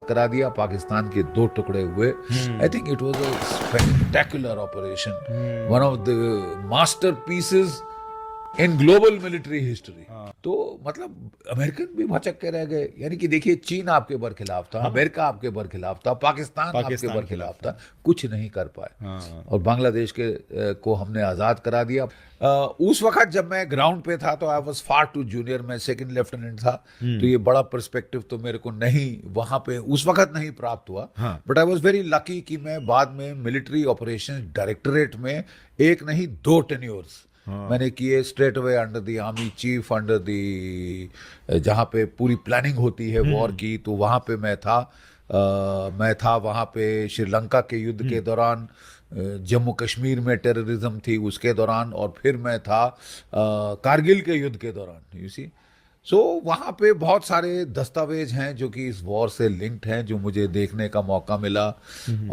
करा दिया, पाकिस्तान के 2 टुकड़े हुए। I think it was a spectacular operation, one of the masterpieces in global military history. तो मतलब अमेरिकन भी भचक के रह गए। यानी कि देखिए, चीन आपके बरखिलाफ था, अमेरिका आपके बरखिलाफ था, पाकिस्तान आपके बरखिलाफ था, कुछ नहीं कर पाए। और बांग्लादेश को हमने आज़ाद करा दिया। उस वक्त जब मैं ग्राउंड पे था तो I was far too junior, मैं सेकंड लेफ्टिनेंट था, तो ये बड़ा पर्सपेक्टिव तो मेरे को नहीं वहां पे उस वक्त नहीं प्राप्त हुआ। But I was very lucky कि मैं बाद में मिलिट्री ऑपरेशन डायरेक्टरेट में एक नहीं 2 टेन्योर्स मैंने किए, straight away under the army chief, under the जहाँ पे पूरी प्लानिंग होती है वॉर की, तो वहाँ पे मैं था वहाँ पे श्रीलंका के युद्ध के दौरान, जम्मू कश्मीर में टेररिज्म थी उसके दौरान, और फिर मैं था कारगिल के युद्ध के दौरान। यू सी, सो वहाँ पे बहुत सारे दस्तावेज हैं जो कि इस वॉर से लिंक्ड हैं, जो मुझे देखने का मौका मिला।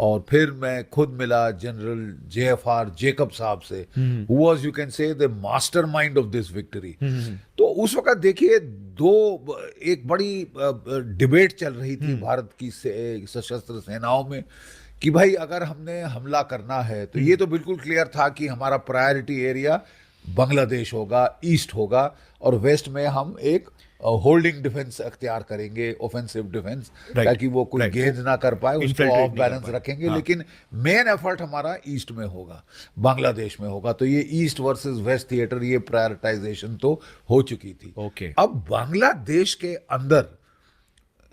और फिर मैं खुद मिला जनरल JFR जेकब साहब से, who was, you can say, the mastermind of this victory. तो उस वक्त देखिए, एक बड़ी डिबेट चल रही थी भारत की सशस्त्र सेनाओं में कि भाई अगर हमने हमला करना है तो ये तो बिल्कुल क्लियर था कि हमारा प्रायोरिटी एरिया बांग्लादेश होगा, ईस्ट होगा, और वेस्ट में हम एक होल्डिंग डिफेंस अख्तियार करेंगे, ऑफेंसिव डिफेंस, ताकि वो कोई गेंद ना कर पाए, उसको ऑफ बैलेंस रखेंगे। लेकिन मेन एफर्ट हमारा ईस्ट में होगा, बांग्लादेश में होगा। तो ये ईस्ट वर्सेस वेस्ट थिएटर, ये प्रायोरिटाइजेशन तो हो चुकी थी। अब बांग्लादेश के अंदर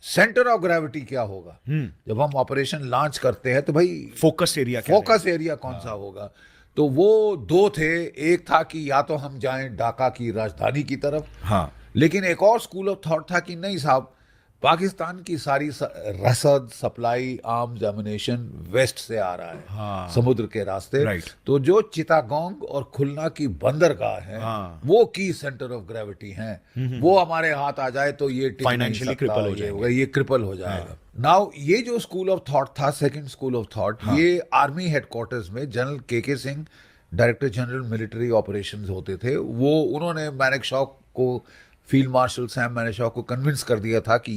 सेंटर ऑफ ग्रेविटी क्या होगा? जब हम ऑपरेशन लॉन्च करते हैं तो भाई फोकस एरिया कौन सा होगा? तो वो 2 थे। एक था कि या तो हम जाएं ढाका की राजधानी की तरफ, लेकिन एक और स्कूल ऑफ थॉट था कि नहीं साहब, पाकिस्तान की सारी रसद, सप्लाई, आर्म्स, एमुनेशन वेस्ट से आ रहा है, समुद्र के रास्ते। तो जो चिटागोंग और खुलना की बंदरगाह है, वो की सेंटर ऑफ ग्रेविटी हैं। वो हमारे हाथ आ जाए तो ये फाइनेंशियली क्रिपल हो जाएगा, ये क्रिपल हो जाएगा। नाउ ये जो स्कूल ऑफ थॉट था, सेकंड स्कूल ऑफ थॉट, ये आर्मी हेडक्वार्टर्स में जनरल के Singh, director general military operations होते थे, वो उन्होंने मानेकशॉ को, फील्ड मार्शल सैम मानेकशॉ को कन्विंस कर दिया था कि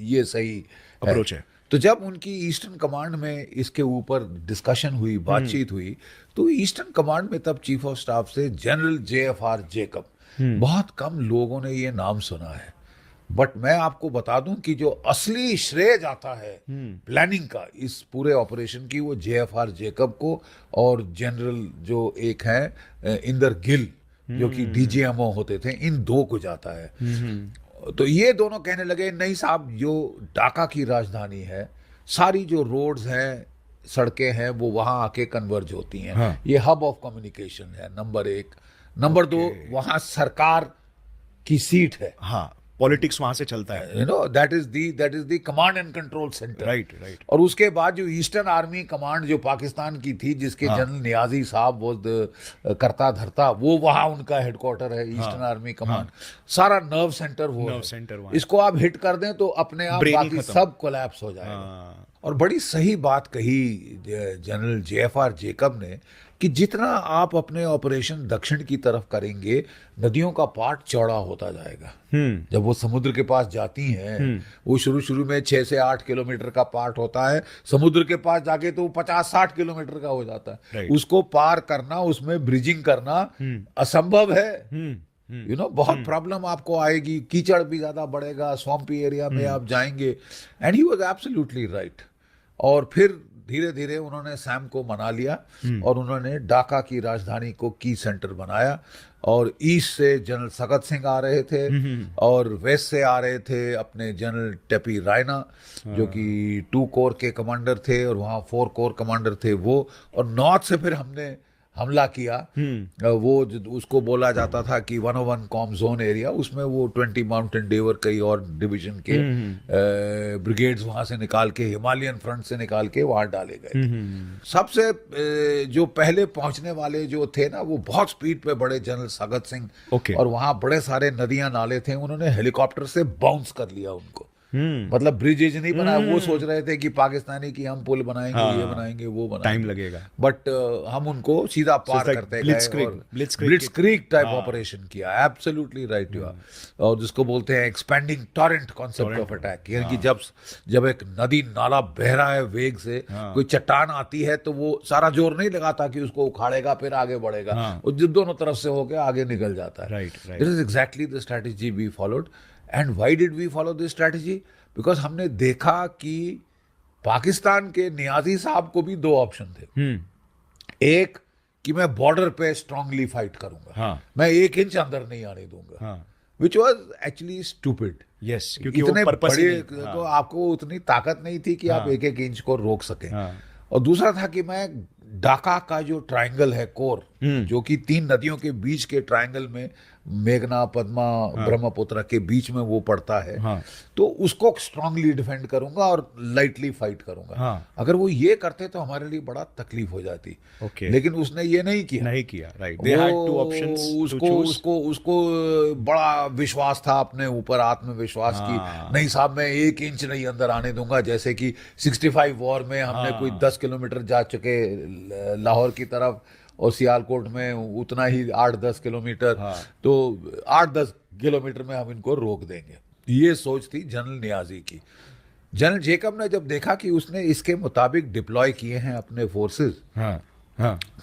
ये सही अप्रोच है। तो जब उनकी ईस्टर्न कमांड में इसके ऊपर डिस्कशन हुई, बातचीत हुई, तो ईस्टर्न कमांड में तब चीफ ऑफ स्टाफ से जनरल JFR जेकब, बहुत कम लोगों ने ये नाम सुना है। बट मैं आपको बता दूं कि जो असली श्रेय जाता है प्लानिंग का इस पूरे ऑपरेशन की, वो JFR जेकब को और जनरल जो एक है इंदर गिल, जो कि DGMO होते थे, इन 2 को जाता है। तो ये दोनों कहने लगे, नहीं साहब, जो ढाका की राजधानी है, सारी जो रोड्स हैं, सड़कें हैं, वो वहां आके कन्वर्ज होती हैं। ये हब ऑफ कम्युनिकेशन है, नंबर 1। नंबर 2, वहां सरकार की सीट है, पॉलिटिक्स वहां से चलता है, you know, that is the command and control centre. Right. और उसके बाद जो ईस्टर्न आर्मी कमांड जो पाकिस्तान की थी, जिसके जनरल नियाजी साहब वो करता धरता, वो वहां उनका हेडक्वार्टर है, ईस्टर्न आर्मी कमांड। सारा नर्व सेंटर वो, इसको आप हिट कर दें तो अपने आप बाकी सब कोलैप्स हो जाएगा। और बड़ी सही बात कही जनरल JFR जेकब ने कि जितना आप अपने ऑपरेशन दक्षिण की तरफ करेंगे, नदियों का पार्ट चौड़ा होता जाएगा। जब वो समुद्र के पास जाती हैं, वो शुरू में 6 से 8 किलोमीटर का पार्ट होता है, समुद्र के पास जाके तो 50-60 किलोमीटर का हो जाता है। उसको पार करना, उसमें ब्रिजिंग करना असंभव है। यू नो, बहुत प्रॉब्लम आपको आएगी, कीचड़ भी ज्यादा बढ़ेगा, स्वैम्पी एरिया में आप जाएंगे। And he was absolutely right. और फिर धीरे धीरे उन्होंने सैम को मना लिया और उन्होंने ढाका की राजधानी को की सेंटर बनाया। और ईस्ट से जनरल सगत सिंह आ रहे थे और वेस्ट से आ रहे थे अपने जनरल टेपी रायना, जो कि 2 कोर के कमांडर थे, और वहाँ 4 कोर कमांडर थे वो। और नॉर्थ से फिर हमने हमला किया। वो उसको बोला जाता था कि 101 कॉम जोन एरिया, उसमें वो 20 माउंटेन डेवर कई और डिवीजन के ब्रिगेड्स वहां से निकाल के, हिमालयन फ्रंट से निकाल के वहां डाले गए। सबसे जो पहले पहुंचने वाले जो थे ना, वो बहुत स्पीड पे बड़े जनरल सगत सिंह, और वहां बड़े सारे नदियां नाले थे, उन्होंने हेलीकॉप्टर से बाउंस कर लिया उनको। मतलब ब्रिजेज नहीं बनाया, वो सोच रहे थे कि पाकिस्तानी की हम पुल बनाएंगे, ये बनाएंगे, वो बनाएंगे, टाइम लगेगा। बट हम उनको सीधा पार like करते blitzkrieg, गए और blitzkrieg ब्लिट्जक्रीग टाइप ऑपरेशन किया। Absolutely right you are. और जिसको बोलते हैं expanding torrent concept of attack, यानी कि जब एक नदी नाला बह रहा है वेग से, कोई चट्टान आती है तो वो सारा जोर नहीं लगाता कि उसको उखाड़ेगा फिर आगे बढ़ेगा, वो जो दोनों तरफ से होके आगे निकल जाता है। Right, right. This is exactly the strategy we followed. And why did we follow this strategy? Because हमने देखा कि पाकिस्तान के नियाजी साहब को भी दो ऑप्शन थे। एक कि मैं बॉर्डर पे स्ट्रांगली फाइट करूंगा, मैं 1 इंच अंदर नहीं आने दूंगा, which was actually stupid. Yes, क्योंकि वो इतने पर्पस ही बड़े नहीं। तो आपको उतनी ताकत नहीं थी कि आप 1-1 इंच को रोक सकें। और दूसरा था कि मैं ढाका का जो ट्रायंगल है कोर, जो कि 3 नदियों के बीच के ट्रायंगल में, मेघना, पद्मा, ब्रह्मपुत्र के बीच में वो पड़ता है, तो उसको स्ट्रांगली डिफेंड करूंगा और लाइटली फाइट करूंगा। अगर वो ये करते तो हमारे लिए बड़ा तकलीफ हो जाती। लेकिन उसने ये नहीं किया। Right, they had two options to choose. उसको बड़ा विश्वास था अपने ऊपर, आत्मविश्वास की नहीं साहब मैं 1 इंच नहीं अंदर आने दूंगा। जैसे कि 65 वॉर में हमने कोई 10 किलोमीटर जा चुके लाहौर की तरफ, और सियालकोट में उतना ही 8-10 किलोमीटर, तो 8-10 किलोमीटर में हम इनको रोक देंगे। ये सोच थी जनरल नियाजी की। जनरल जेकब ने जब देखा कि उसने इसके मुताबिक डिप्लॉय किए हैं अपने फोर्सेस,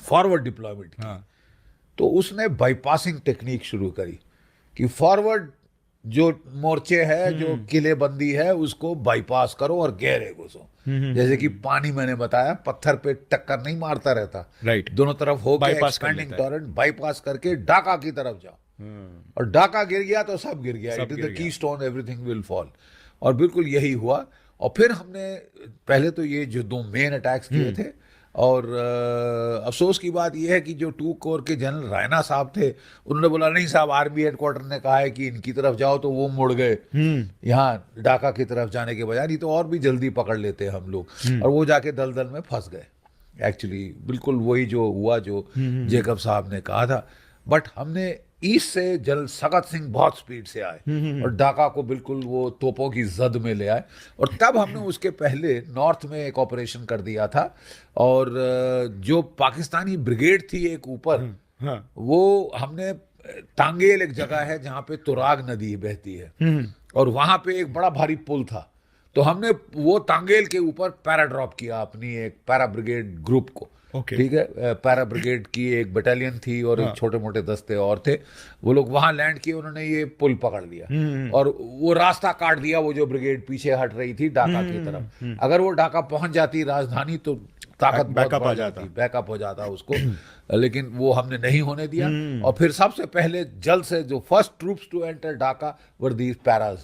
फॉरवर्ड डिप्लॉयमेंट की, तो उसने बाईपासिंग टेक्निक शुरू करी कि फॉरवर्ड जो मोर्चे है, जो किलेबंदी है, उसको बाईपास करो और गहरे घुसो। जैसे कि पानी मैंने बताया पत्थर पे टक्कर नहीं मारता रहता, राइट, दोनों तरफ हो गए, बाईपास कर एक्सपेंडिंग लेता है। टॉरेंट बाईपास करके ढाका की तरफ जाओ, और ढाका गिर गया तो सब गिर गया। It is the key stone, everything will fall. और बिल्कुल यही हुआ। और फिर हमने पहले तो ये जो 2 मेन अटैक्स किए थे, और अफसोस की बात यह है कि जो 2 कोर के जनरल रायना साहब थे, उन्होंने बोला नहीं साहब, आर्मी हेडक्वार्टर ने कहा है कि इनकी तरफ जाओ, तो वो मुड़ गए यहाँ ढाका की तरफ जाने के बजाय, नहीं तो और भी जल्दी पकड़ लेते हम लोग, और वो जाके दलदल में फंस गए। एक्चुअली बिल्कुल वही जो हुआ जो जेकब साहब ने कहा था। बट हमने ईस्ट से जनरल सगत सिंह बहुत स्पीड से आए और ढाका को बिल्कुल वो तोपों की जद में ले आए। और तब हमने उसके पहले नॉर्थ में एक ऑपरेशन कर दिया था, और जो पाकिस्तानी ब्रिगेड थी एक ऊपर, वो हमने तांगेल एक जगह है जहाँ पे तुराग नदी बहती है, और वहां पे एक बड़ा भारी पुल था, तो हमने वो तांगेल के ऊपर पैरा ड्रॉप किया अपनी एक पैरा ब्रिगेड ग्रुप को। ठीक है, पैरा ब्रिगेड की एक बटालियन थी और एक छोटे मोटे दस्ते और थे, वो लोग वहां लैंड किए, उन्होंने ये पुल पकड़ लिया और वो रास्ता काट दिया। वो जो ब्रिगेड पीछे हट रही थी ढाका की तरफ, अगर वो ढाका पहुंच जाती राजधानी तो ताकत बैकअप हो जाता उसको, लेकिन वो हमने नहीं होने दिया। और फिर सबसे पहले जल्द से जो first troops to enter Dhaka were these paras,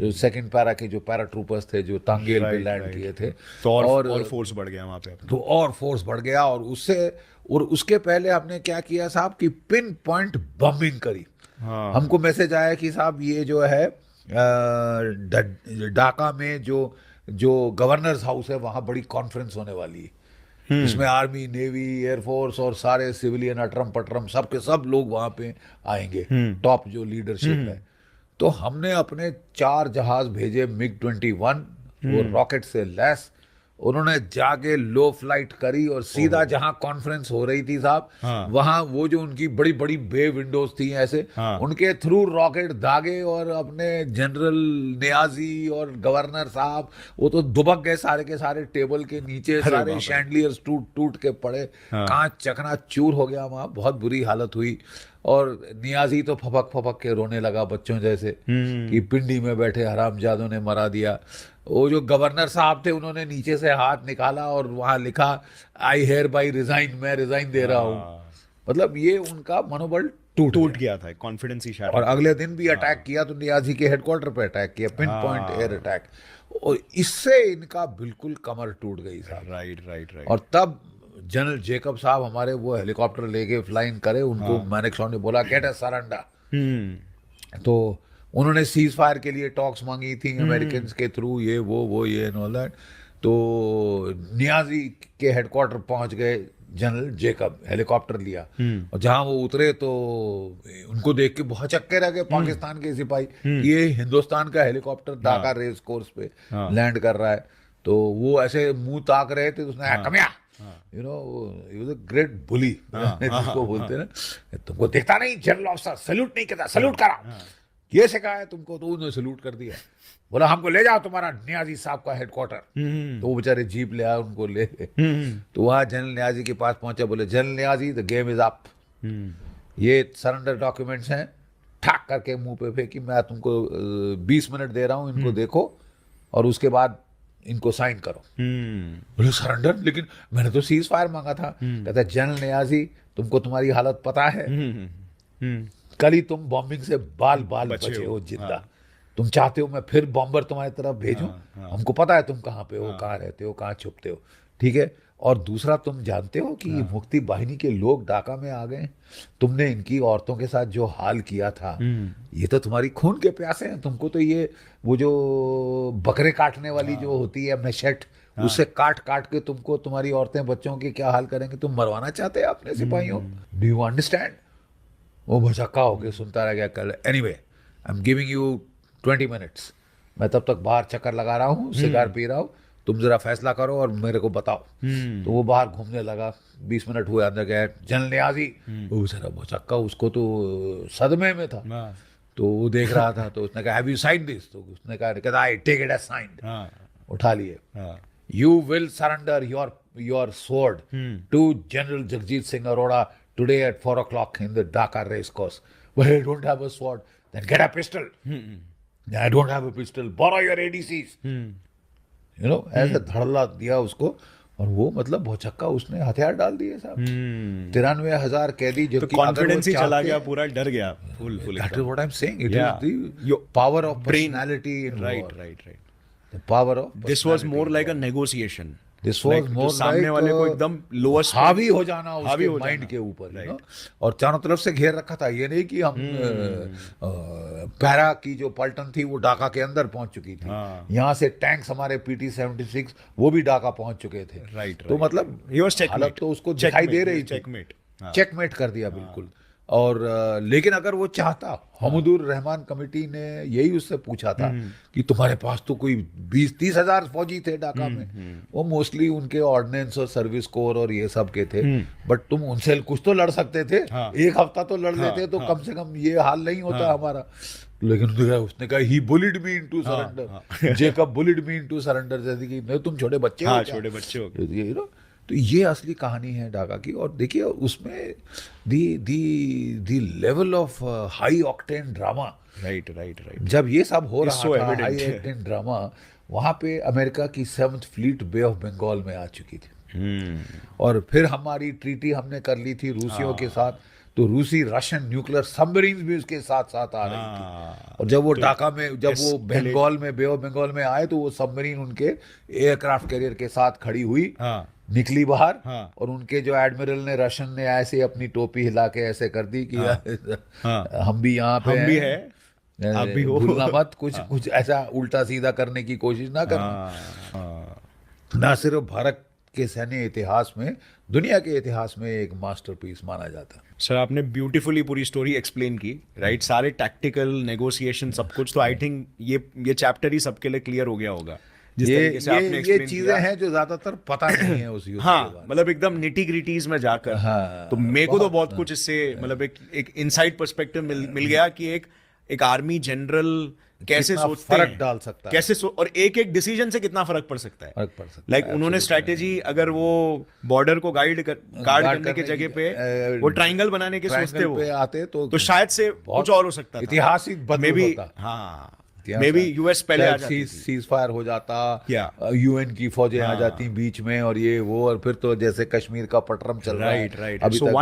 जो सेकंड पैरा के जो पैरा ट्रूपर्स थे जो तांगेल पे लैंड किए थे, तो और फोर्स बढ़ गया वहां पे, तो और फोर्स बढ़ गया। और उसके पहले हमने क्या किया साहब कि पिन पॉइंट बम्बिंग करी। हमको मैसेज आया कि साहब ये जो है ढाका में जो गवर्नर्स हाउस है वहां बड़ी कॉन्फ्रेंस होने वाली है, इसमें आर्मी, नेवी, एयरफोर्स और सारे सिविलियन अटरम पटरम सब के सब लोग वहां पे आएंगे, टॉप जो लीडरशिप है। तो हमने अपने 4 जहाज भेजे MiG-21, वो रॉकेट से लैस, उन्होंने जाके लो फ्लाइट करी और सीधा जहां कॉन्फ्रेंस हो रही थी साहब, वहां वो जो उनकी बड़ी बड़ी बे विंडोज थी ऐसे, उनके थ्रू रॉकेट दागे और अपने जनरल नियाजी और गवर्नर साहब वो तो दुबक गए सारे के सारे, टेबल के नीचे सारे शैंडलियर्स टूट के पड़े, कांच चकना चूर हो गया, वहां बहुत बुरी हालत हुई। और नियाजी तो फपक के रोने लगा बच्चों जैसे कि पिंडी में बैठे हरामजादों ने मरा दिया। वो जो गवर्नर साहब थे उन्होंने नीचे से हाथ निकाला और वहां लिखा आई हेयर बाई रिजाइन, मैं रिजाइन दे रहा हूँ। मतलब ये उनका मनोबल टूट गया था, कॉन्फिडेंस ही शायद। और अगले दिन भी अटैक किया, तो नियाजी के हेडक्वार्टर पे अटैक किया, पिन पॉइंट एयर अटैक, और इससे इनका बिल्कुल कमर टूट गई साहब। राइट। और तब जनरल जेकब साहब हमारे वो हेलीकॉप्टर लेके फ्लाइंग करे, उनको मैनेक्शॉ ने बोला गेट अ सरेंडर। तो उन्होंने सीज फायर के लिए टॉक्स मांगी थी अमेरिकन के थ्रू, ये वो ये एंड ऑल दैट। तो नियाजी के हेडक्वार्टर पहुंच गए जनरल जेकब, हेलीकॉप्टर लिया और जहां वो उतरे तो उनको देख के बहुत चक्के रह गए पाकिस्तान के सिपाही कि ये हिंदुस्तान का हेलीकॉप्टर ढाका रेस कोर्स पे लैंड कर रहा है। तो वो ऐसे मुंह ताक रहे थे, तो उसने कमिया, you know, he was a great bully जिसको बोलते हैं ना, तुमको देखता नहीं जनरल ऑफिसर सैल्यूट नहीं करता, सैल्यूट करा, ये सिखाया तुमको? तो उन्होंने सैल्यूट कर दिया, बोला हमको ले जाओ तुम्हारा नियाजी साहब का हेडक्वार्टर। तो वो बेचारे जीप ले आए, उनको ले गए। तो वहाँ जनरल नियाजी के पास पहुंचे, बोले general Niazi the game is up, ये सरेंडर डॉक्यूमेंट्स हैं, ठाक करके मुंह पे फेंकी, मैं तुमको 20 मिनट दे रहा हूँ, इनको देखो और उसके बाद इनको साइन करो। बोले सरेंडर, लेकिन मैंने तो सीज फायर मांगा था। कहता है जनरल नियाजी तुमको तुम्हारी हालत पता है, कल ही तुम बॉम्बिंग से बाल बाल बचे हो जिंदा, तुम चाहते हो मैं फिर बॉम्बर तुम्हारी तरफ भेजूं? हमको पता है तुम कहाँ पे हो, कहाँ रहते हो, कहाँ छुपते हो, ठीक है। और दूसरा, तुम जानते हो कि मुक्ति बाहिनी के लोग ढाका में आ गए, तुमने इनकी औरतों के साथ जो हाल किया था, ये तो तुम्हारी खून के प्यासे हैं, तुमको तो ये वो जो बकरे काटने वाली जो होती है मैशेट, उससे काट काट के तुमको तुम्हारी औरतें बच्चों के क्या हाल करेंगे, तुम मरवाना चाहते हैं अपने सिपाहियों, डू यू अंडरस्टैंड? वो भचक्का होके सुनता रह गया। कल anyway I am giving you 20 minutes, मैं तब तक बाहर चक्कर लगा रहा हूँ, सिगार पी रहा हूँ, तुम जरा फैसला करो और मेरे को बताओ। तो वो बाहर घूमने लगा, 20 मिनट हुए, अंदर गया जनरल नियाजी, वो बेचारा भचक्का, उसको तो सदमे में था, तो वो देख रहा था। तो उसने कहा हैव यू साइंड दिस? तो उसने कहा I take it as signed, उठा लिए। You will surrender your sword to general Jagjit Singh Arora today at 4 o'clock in the Dhaka race course. Well, I don't have a sword. Then get a pistol. I don't have a pistol. Borrow your ADCs. You know, ऐसे धड़ल्ला दिया उसको, और वो मतलब भौचक्का, उसने हथियार डाल दिए साहब। 93,000 कैदी, तो कॉन्फिडेंस ही चला गया, पूरा डर गया full. That is what I'm saying. It is the power of personality in war. Right. The power of personality. This was more like a negotiation. This was more सामने वाले को एकदम लोएस्ट हावी हो जाना उसके माइंड के ऊपर, you know? और चारों तरफ से घेर रखा था। ये नहीं कि हम पैरा की जो पलटन थी वो ढाका के अंदर पहुंच चुकी थी, यहाँ से टैंक्स हमारे PT-76 वो भी ढाका पहुंच चुके थे। राइट। तो मतलब हालत तो उसको दिखाई दे रही थी, चेकमेट कर दिया बिल्कुल। और लेकिन अगर वो चाहता, हमदुर रहमान कमेटी ने यही उससे पूछा था कि तुम्हारे पास तो कोई 20-30 हजार फौजी थे ढाका में, वो मोस्टली उनके ऑर्डिनेंस और सर्विस कोर और ये सब के थे, बट तुम उनसे कुछ तो लड़ सकते थे, एक हफ्ता तो लड़ लेते तो कम से कम ये हाल नहीं होता हमारा। लेकिन उसने कहा he bullied me into surrender, Jacob bullied me into surrender, जैसे कि नहीं तुम छोटे बच्चे हो, छोटे बच्चे हो, यू नो। तो ये असली कहानी है ढाका की। और देखिए उसमें the level of high octane drama, right. जब ये सब हो रहा था, हाई ऑक्टेन ड्रामा, वहाँ पे अमेरिका की 7th fleet bay of Bengal में आ चुकी थी। और फिर हमारी ट्रीटी हमने कर ली थी रूसियों के साथ, तो रूसी रशियन न्यूक्लियर सबमरीन्स भी उसके साथ साथ आ रही थी। और जब वो ढाका में, जब वो बंगाल में, बे ऑफ बंगाल में आए, तो वो सबमरीन उनके एयरक्राफ्ट कैरियर के साथ खड़ी हुई, निकली बाहर, और उनके जो एडमिरल ने, रशियन ने ऐसे अपनी टोपी हिला के ऐसे कर दी कि हम भी यहाँ पे हैं, आप भी हो, भूलना मत, कुछ ऐसा उल्टा सीधा करने की कोशिश ना करना। ना सिर्फ भारत के सैन्य इतिहास में, दुनिया के इतिहास में एक मास्टरपीस माना जाता है। सर आपने ब्यूटीफुली पूरी स्टोरी एक्सप्लेन की, राइट, सारे टैक्टिकल नेगोशिएशन सब कुछ। तो आई थिंक ये चैप्टर ही सबके लिए क्लियर हो गया होगा। ये चीजें हैं जो ज्यादातर पता नहीं है उस युद्ध के बारे में। मतलब एकदम निटी ग्रिटीज में जाकर। तो मेरे को तो बहुत कुछ इससे मतलब एक इनसाइड पर्सपेक्टिव मिल गया कि एक आर्मी जनरल कैसे सोचते हैं, फर्क डाल सकता है, कैसे और एक डिसीजन से कितना फर्क पड़ सकता है। लाइक उन्होंने स्ट्रैटेजी, अगर वो बॉर्डर को गार्ड करने के जगह पे वो ट्राइंगल बनाने के सोचते हो आते तो शायद से कुछ और हो सकता था, इतिहास ही बदल होता। मे बी यूएस पहले आ जाती, सीज फायर हो जाता, यूएन की फौजें आ जाती बीच में, और ये वो, और फिर तो जैसे कश्मीर का पटरम चल रहा है राइट। अभी तक